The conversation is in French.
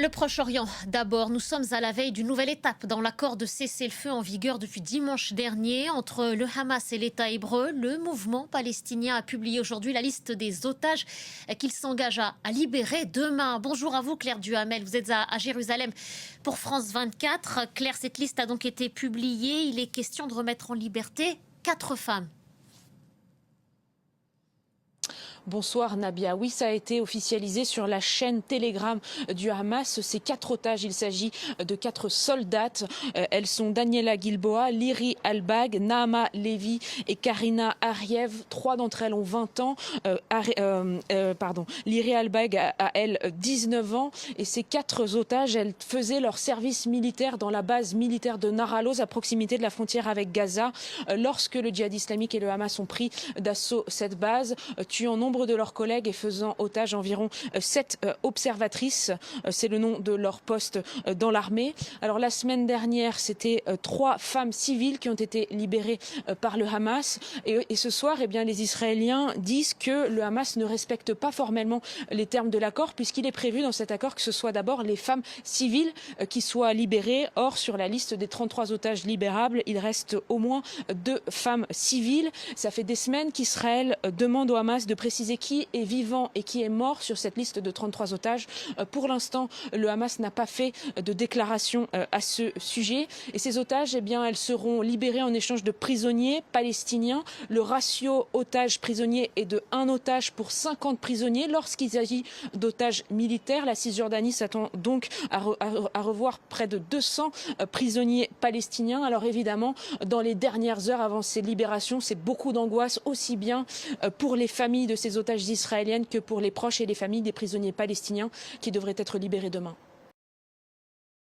Le Proche-Orient, d'abord, nous sommes à la veille d'une nouvelle étape dans l'accord de cessez-le-feu en vigueur depuis dimanche dernier entre le Hamas et l'État hébreu. Le mouvement palestinien a publié aujourd'hui la liste des otages qu'il s'engage à libérer demain. Bonjour à vous Claire Duhamel, vous êtes à Jérusalem pour France 24. Claire, cette liste a donc été publiée. Il est question de remettre en liberté 4 femmes. Bonsoir Nabia. Oui, ça a été officialisé sur la chaîne Telegram du Hamas. Ces 4 otages, il s'agit de 4 soldates. Elles sont Daniela Gilboa, Liri Albag, Naama Levi et Karina Ariev. 3 d'entre elles ont 20 ans. Liri Albag a elle 19 ans. Et ces 4 otages, elles faisaient leur service militaire dans la base militaire de Naralos à proximité de la frontière avec Gaza. Lorsque le djihad islamique et le Hamas ont pris d'assaut cette base, tuant nombre de leurs collègues et faisant otage environ 7 observatrices. C'est le nom de leur poste dans l'armée. Alors la semaine dernière, c'était 3 femmes civiles qui ont été libérées par le Hamas. Et ce soir, eh bien, les Israéliens disent que le Hamas ne respecte pas formellement les termes de l'accord, puisqu'il est prévu dans cet accord que ce soit d'abord les femmes civiles qui soient libérées. Or, sur la liste des 33 otages libérables, il reste au moins 2 femmes civiles. Ça fait des semaines qu'Israël demande au Hamas de préciser qui est vivant et qui est mort sur cette liste de 33 otages. Pour l'instant, le Hamas n'a pas fait de déclaration à ce sujet. Et ces otages, eh bien, elles seront libérées en échange de prisonniers palestiniens. Le ratio otages-prisonniers est de 1 otage pour 50 prisonniers. Lorsqu'il s'agit d'otages militaires, la Cisjordanie s'attend donc à revoir près de 200 prisonniers palestiniens. Alors évidemment, dans les dernières heures avant ces libérations, c'est beaucoup d'angoisse, aussi bien pour les familles de ces otages israéliennes que pour les proches et les familles des prisonniers palestiniens qui devraient être libérés demain.